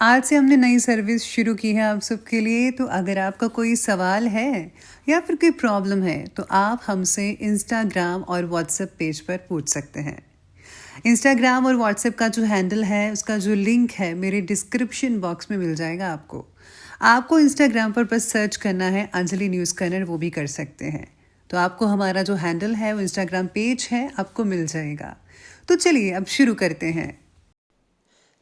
आज से हमने नई सर्विस शुरू की है आप सबके लिए। तो अगर आपका कोई सवाल है या फिर कोई प्रॉब्लम है तो आप हमसे इंस्टाग्राम और व्हाट्सएप पेज पर पूछ सकते हैं। इंस्टाग्राम और व्हाट्सएप का जो हैंडल है, उसका जो लिंक है, मेरे डिस्क्रिप्शन बॉक्स में मिल जाएगा आपको। आपको इंस्टाग्राम पर बस सर्च करना है अंजलि न्यूज़ कॉर्नर, वो भी कर सकते हैं। तो आपको हमारा जो हैंडल है वो इंस्टाग्राम पेज है, आपको मिल जाएगा। तो चलिए अब शुरू करते हैं।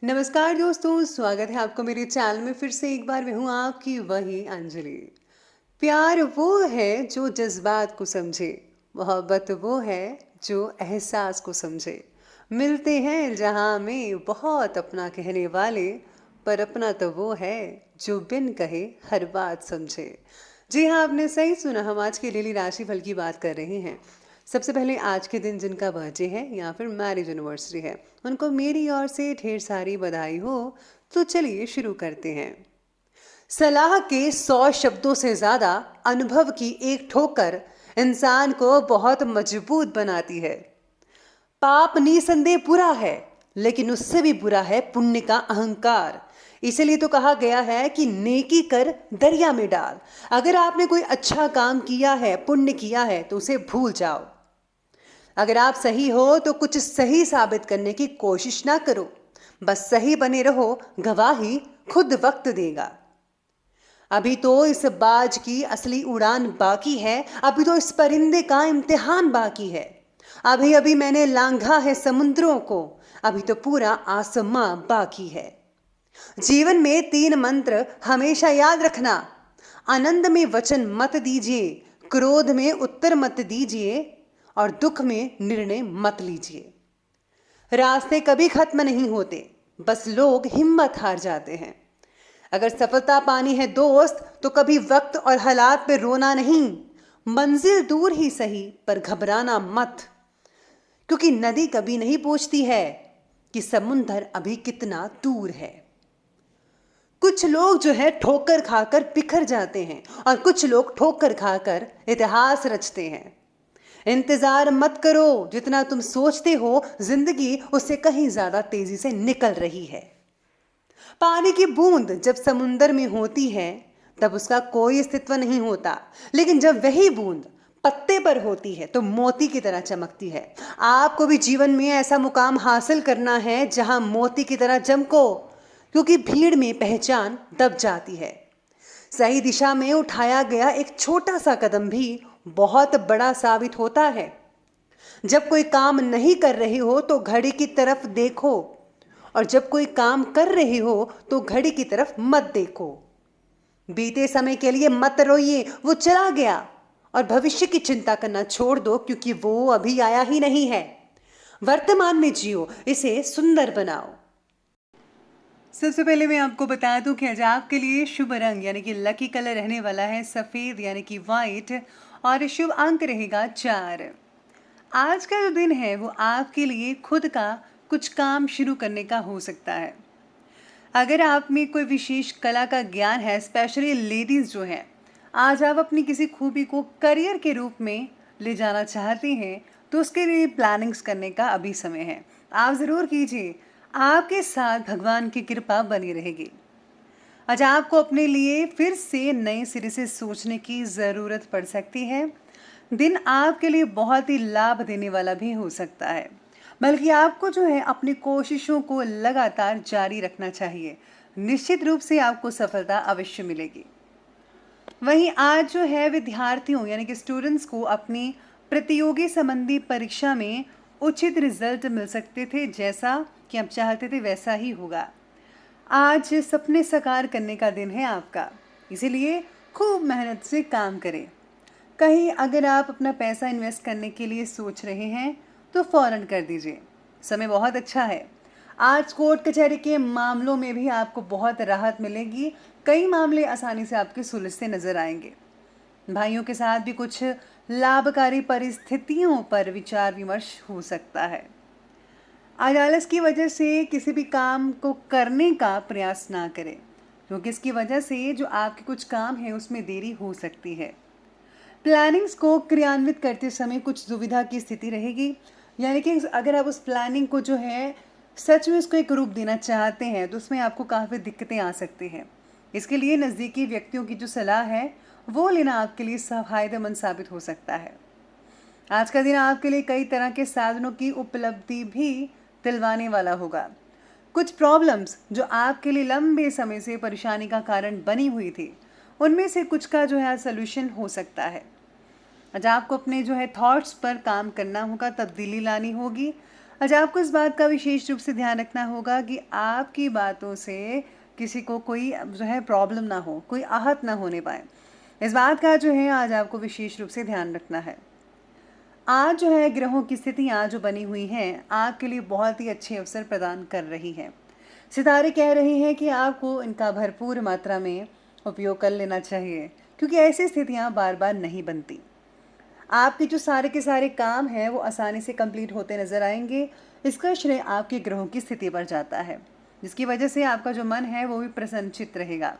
नमस्कार दोस्तों, स्वागत है आपको मेरे चैनल में। फिर से एक बार मैं हूँ आपकी वही अंजलि। प्यार वो है जो जज्बात को समझे, मोहब्बत वो है जो एहसास को समझे। मिलते हैं जहाँ में बहुत अपना कहने वाले, पर अपना तो वो है जो बिन कहे हर बात समझे। जी हाँ, आपने सही सुना। हम आज की डेली राशिफल की बात कर रहे हैं। सबसे पहले आज के दिन जिनका बर्थडे है या फिर मैरिज एनिवर्सरी है, उनको मेरी ओर से ढेर सारी बधाई हो। तो चलिए शुरू करते हैं। सलाह के 100 शब्दों से ज्यादा अनुभव की एक ठोकर इंसान को बहुत मजबूत बनाती है। पाप निसंदेह बुरा है, लेकिन उससे भी बुरा है पुण्य का अहंकार। इसीलिए तो कहा गया है कि नेकी कर दरिया में डाल। अगर आपने कोई अच्छा काम किया है, पुण्य किया है, तो उसे भूल जाओ। अगर आप सही हो तो कुछ सही साबित करने की कोशिश ना करो, बस सही बने रहो। गवाही खुद वक्त देगा। अभी तो इस बाज की असली उड़ान बाकी है, अभी तो इस परिंदे का इम्तिहान बाकी है। अभी अभी मैंने लांघा है समुद्रों को, अभी तो पूरा आसमां बाकी है। जीवन में 3 मंत्र हमेशा याद रखना। आनंद में वचन मत दीजिए, क्रोध में उत्तर मत दीजिए, और दुख में निर्णय मत लीजिए। रास्ते कभी खत्म नहीं होते, बस लोग हिम्मत हार जाते हैं। अगर सफलता पानी है दोस्त, तो कभी वक्त और हालात पे रोना नहीं। मंजिल दूर ही सही, पर घबराना मत, क्योंकि नदी कभी नहीं पूछती है कि समुंदर अभी कितना दूर है। कुछ लोग जो है ठोकर खाकर बिखर जाते हैं, और कुछ लोग ठोकर खाकर इतिहास रचते हैं। इंतजार मत करो, जितना तुम सोचते हो जिंदगी उससे कहीं ज्यादा तेजी से निकल रही है। पानी की बूंद जब समुंदर में होती है तब उसका कोई अस्तित्व नहीं होता, लेकिन जब वही बूंद पत्ते पर होती है तो मोती की तरह चमकती है। आपको भी जीवन में ऐसा मुकाम हासिल करना है जहां मोती की तरह चमको, क्योंकि भीड़ में पहचान दब जाती है। सही दिशा में उठाया गया एक छोटा सा कदम भी बहुत बड़ा साबित होता है। जब कोई काम नहीं कर रहे हो तो घड़ी की तरफ देखो, और जब कोई काम कर रहे हो तो घड़ी की तरफ मत देखो। बीते समय के लिए मत रोइए, वो चला गया। और भविष्य की चिंता करना छोड़ दो, क्योंकि वो अभी आया ही नहीं है। वर्तमान में जियो, इसे सुंदर बनाओ। सबसे पहले मैं आपको बता दूं कि आज आपके लिए शुभ रंग यानी कि लकी कलर रहने वाला है सफ़ेद यानी कि वाइट, और शुभ अंक रहेगा 4। आज का जो दिन है वो आपके लिए खुद का कुछ काम शुरू करने का हो सकता है। अगर आप में कोई विशेष कला का ज्ञान है, स्पेशली लेडीज़ जो हैं, आज आप अपनी किसी खूबी को करियर के रूप में ले जाना चाहती हैं, तो उसके लिए प्लानिंग्स करने का अभी समय है। आप ज़रूर कीजिए, आपके साथ भगवान की कृपा बनी रहेगी। आज आपको अपने लिए फिर से नए सिरे से सोचने की ज़रूरत पड़ सकती है। दिन आपके लिए बहुत ही लाभ देने वाला भी हो सकता है, बल्कि आपको जो है अपनी कोशिशों को लगातार जारी रखना चाहिए। निश्चित रूप से आपको सफलता अवश्य मिलेगी। वहीं आज जो है विद्यार्थियों यानी कि स्टूडेंट्स को अपनी प्रतियोगी संबंधी परीक्षा में उचित रिजल्ट मिल सकते थे। जैसा कि आप चाहते थे वैसा ही होगा। आज सपने साकार करने का दिन है आपका, इसीलिए खूब मेहनत से काम करें। कहीं अगर आप अपना पैसा इन्वेस्ट करने के लिए सोच रहे हैं तो फौरन कर दीजिए, समय बहुत अच्छा है। आज कोर्ट कचहरी के मामलों में भी आपको बहुत राहत मिलेगी। कई मामले आसानी से आपके सुलझते नजर आएंगे। भाइयों के साथ भी कुछ लाभकारी परिस्थितियों पर विचार विमर्श हो सकता है। आज आलस की वजह से किसी भी काम को करने का प्रयास ना करें, क्योंकि इसकी वजह से जो आपके कुछ काम है उसमें देरी हो सकती है। प्लानिंग्स को क्रियान्वित करते समय कुछ दुविधा की स्थिति रहेगी, यानी कि अगर आप उस प्लानिंग को जो है सच में उसको एक रूप देना चाहते हैं तो उसमें आपको काफ़ी दिक्कतें आ सकती हैं। इसके लिए नज़दीकी व्यक्तियों की जो सलाह है वो लेना आपके लिए फ़ायदेमंद साबित हो सकता है। आज का दिन आपके लिए कई तरह के साधनों की उपलब्धि भी दिलवाने वाला होगा। कुछ प्रॉब्लम्स जो आपके लिए लंबे समय से परेशानी का कारण बनी हुई थी, उनमें से कुछ का जो है सॉल्यूशन हो सकता है। आज आपको अपने जो है थॉट्स पर काम करना होगा, तब्दीली लानी होगी। आज आपको इस बात का विशेष रूप से ध्यान रखना होगा कि आपकी बातों से किसी को कोई जो है प्रॉब्लम ना हो, कोई आहत ना होने पाए। इस बात का जो है आज आपको विशेष रूप से ध्यान रखना है। आज जो है ग्रहों की स्थितियाँ जो बनी हुई हैं आपके लिए बहुत ही अच्छे अवसर प्रदान कर रही हैं। सितारे कह रहे हैं कि आपको इनका भरपूर मात्रा में उपयोग कर लेना चाहिए, क्योंकि ऐसी स्थितियाँ बार बार नहीं बनती। आपके जो सारे के सारे काम हैं वो आसानी से कंप्लीट होते नजर आएंगे। इसका श्रेय आपके ग्रहों की स्थिति पर जाता है, जिसकी वजह से आपका जो मन है वो भी प्रसन्नचित्त रहेगा।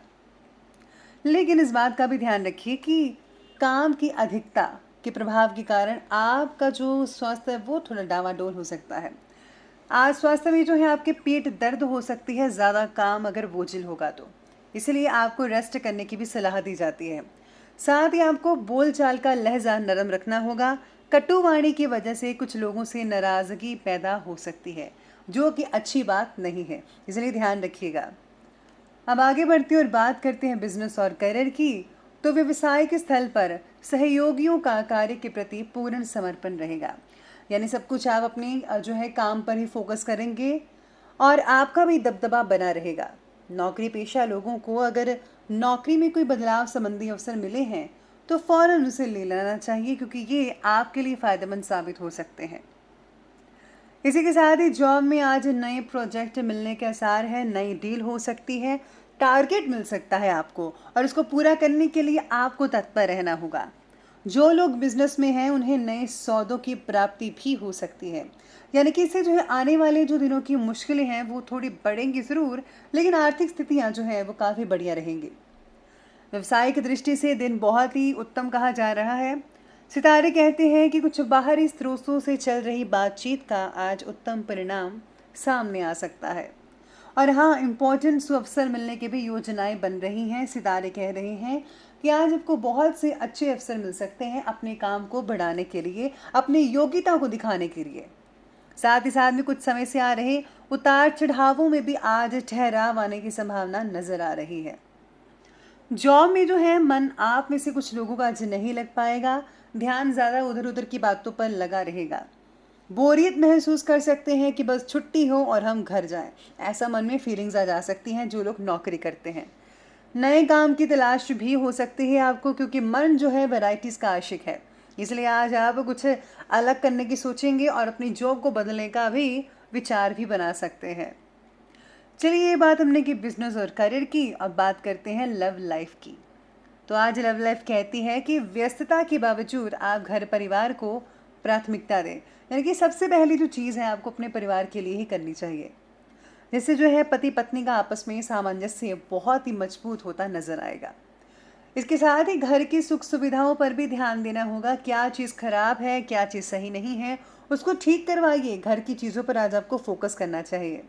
लेकिन इस बात का भी ध्यान रखिए कि काम की अधिकता के प्रभाव के कारण आपका जो स्वास्थ्य है वो थोड़ा डावाडोल हो सकता है। आज स्वास्थ्य में जो है आपके पेट दर्द हो सकती है, ज़्यादा काम अगर बोझिल होगा तो। इसलिए आपको रेस्ट करने की भी सलाह दी जाती है। साथ ही आपको बोलचाल का लहजा नरम रखना होगा। कटु वाणी की वजह से कुछ लोगों से नाराज़गी पैदा हो सकती है, जो कि अच्छी बात नहीं है, इसलिए ध्यान रखिएगा। अब आगे बढ़ते हैं और बात करते हैं बिजनेस और करियर की। तो व्यवसायिक स्थल पर सहयोगियों का कार्य के प्रति पूर्ण समर्पण रहेगा, यानी सब कुछ आप अपनी जो है काम पर ही फोकस करेंगे और आपका भी दबदबा बना रहेगा। नौकरी पेशा लोगों को अगर नौकरी में कोई बदलाव संबंधी अवसर मिले हैं तो फौरन उसे ले लेना चाहिए, क्योंकि ये आपके लिए फ़ायदेमंद साबित हो सकते हैं। इसी के साथ ही जॉब में आज नए प्रोजेक्ट मिलने के आसार है, नई डील हो सकती है, टारगेट मिल सकता है आपको और उसको पूरा करने के लिए आपको तत्पर रहना होगा। जो लोग बिजनेस में हैं उन्हें नए सौदों की प्राप्ति भी हो सकती है, यानी कि इससे जो है आने वाले जो दिनों की मुश्किलें हैं वो थोड़ी बढ़ेंगी ज़रूर, लेकिन आर्थिक स्थितियाँ जो है वो काफ़ी बढ़िया रहेंगी। व्यवसायिक दृष्टि से दिन बहुत ही उत्तम कहा जा रहा है। सितारे कहते हैं कि कुछ बाहरी स्रोतों से चल रही बातचीत का आज उत्तम परिणाम सामने आ सकता है। और हाँ, इम्पोर्टेंट अवसर मिलने की भी योजनाएं बन रही हैं। सितारे कह रहे हैं कि आज आपको बहुत से अच्छे अवसर मिल सकते हैं अपने काम को बढ़ाने के लिए, अपनी योग्यता को दिखाने के लिए। साथ ही साथ में कुछ समय से आ रहे उतार चढ़ावों में भी आज ठहराव आने की संभावना नजर आ रही है। जॉब में जो है मन आप में से कुछ लोगों का आज नहीं लग पाएगा, ध्यान ज़्यादा उधर उधर की बातों पर लगा रहेगा। बोरियत महसूस कर सकते हैं कि बस छुट्टी हो और हम घर जाएं, ऐसा मन में फीलिंग्स आ जा सकती हैं जो लोग नौकरी करते हैं। नए काम की तलाश भी हो सकती है आपको, क्योंकि मन जो है वैरायटीज़ का आशिक है। इसलिए आज आप कुछ अलग करने की सोचेंगे और अपनी जॉब को बदलने का भी विचार भी बना सकते हैं। चलिए, ये बात हमने की बिजनेस और करियर की। अब बात करते हैं लव लाइफ की। तो आज लव लाइफ कहती है कि व्यस्तता के बावजूद आप घर परिवार को प्राथमिकता दें, यानी कि सबसे पहली जो चीज़ है आपको अपने परिवार के लिए ही करनी चाहिए। जिससे जो है पति पत्नी का आपस में सामंजस्य बहुत ही मजबूत होता नजर आएगा। इसके साथ ही घर की सुख सुविधाओं पर भी ध्यान देना होगा। क्या चीज़ खराब है, क्या चीज़ सही नहीं है, उसको ठीक करवाइए। घर की चीज़ों पर आज आपको फोकस करना चाहिए।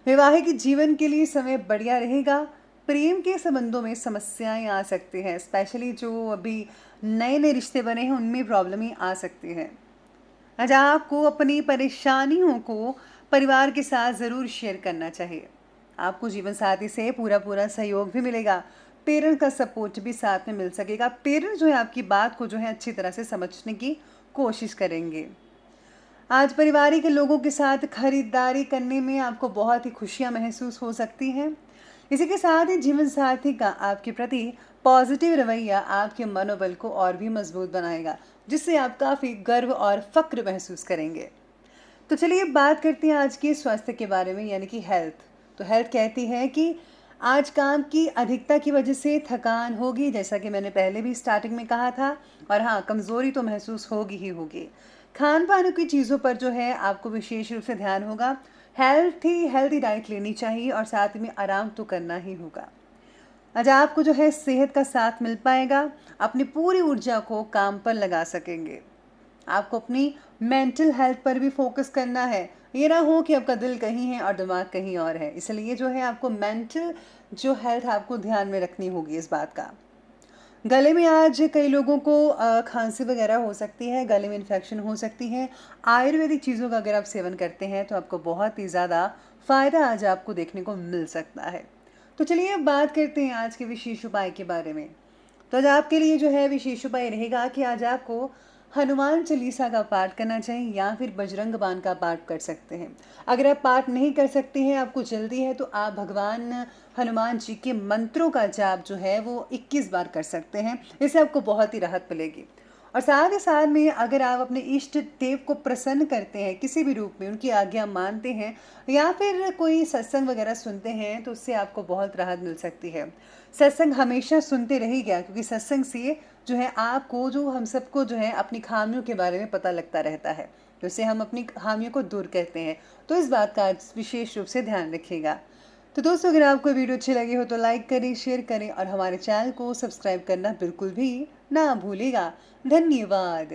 वैवाहिक जीवन के लिए समय बढ़िया रहेगा। प्रेम के संबंधों में समस्याएं आ सकती हैं, स्पेशली जो अभी नए नए रिश्ते बने हैं उनमें प्रॉब्लम ही आ सकती है। आज आपको अपनी परेशानियों को परिवार के साथ ज़रूर शेयर करना चाहिए। आपको जीवन साथी से पूरा सहयोग भी मिलेगा। पेरेंट्स का सपोर्ट भी साथ में मिल सकेगा। पेरेंट्स जो है आपकी बात को जो है अच्छी तरह से समझने की कोशिश करेंगे। आज पारिवारिक लोगों के साथ खरीदारी करने में आपको बहुत ही खुशियां महसूस हो सकती हैं। इसी के साथ ही जीवन साथी का आपके प्रति पॉजिटिव रवैया आपके मनोबल को और भी मजबूत बनाएगा, जिससे आप काफ़ी गर्व और फक्र महसूस करेंगे। तो चलिए बात करते हैं आज के स्वास्थ्य के बारे में, यानी कि हेल्थ। तो हेल्थ कहती है कि आज काम की अधिकता की वजह से थकान होगी, जैसा कि मैंने पहले भी स्टार्टिंग में कहा था। और हाँ, कमज़ोरी तो महसूस होगी ही होगी। खान पान की चीज़ों पर जो है आपको विशेष रूप से ध्यान होगा। हेल्दी डाइट लेनी चाहिए और साथ में आराम तो करना ही होगा। आज आपको जो है सेहत का साथ मिल पाएगा। अपनी पूरी ऊर्जा को काम पर लगा सकेंगे। आपको अपनी मेंटल हेल्थ पर भी फोकस करना है। ये ना हो कि आपका दिल कहीं है और दिमाग कहीं और है। इसलिए जो है आपको मेंटल जो हेल्थ आपको ध्यान में रखनी होगी इस बात का। गले में आज कई लोगों को खांसी वगैरह हो सकती है, गले में इन्फेक्शन हो सकती है। आयुर्वेदिक चीज़ों का अगर आप सेवन करते हैं तो आपको बहुत ही ज़्यादा फ़ायदा आज आपको देखने को मिल सकता है। तो चलिए अब बात करते हैं आज के विशेष उपाय के बारे में। तो आज आपके लिए जो है विशेष उपाय रहेगा कि आज आपको हनुमान चालीसा का पाठ करना चाहिए या फिर बजरंग बाण का पाठ कर सकते हैं। अगर आप पाठ नहीं कर सकते हैं, आपको जल्दी है, तो आप भगवान हनुमान जी के मंत्रों का जाप जो है वो 21 बार कर सकते हैं। इससे आपको बहुत ही राहत मिलेगी। और साथ ही साथ में अगर आप अपने इष्ट देव को प्रसन्न करते हैं किसी भी रूप में, उनकी आज्ञा मानते हैं या फिर कोई सत्संग वगैरह सुनते हैं, तो उससे आपको बहुत राहत मिल सकती है। सत्संग हमेशा सुनते रहिएगा, क्योंकि सत्संग से जो है आपको, जो हम सबको जो है अपनी खामियों के बारे में पता लगता रहता है, तो उससे हम अपनी खामियों को दूर करते हैं। तो इस बात का विशेष रूप से ध्यान रखिएगा। तो दोस्तों, अगर आपको वीडियो अच्छी लगी हो तो लाइक करें, शेयर करें और हमारे चैनल को सब्सक्राइब करना बिल्कुल भी ना भूलिएगा। धन्यवाद।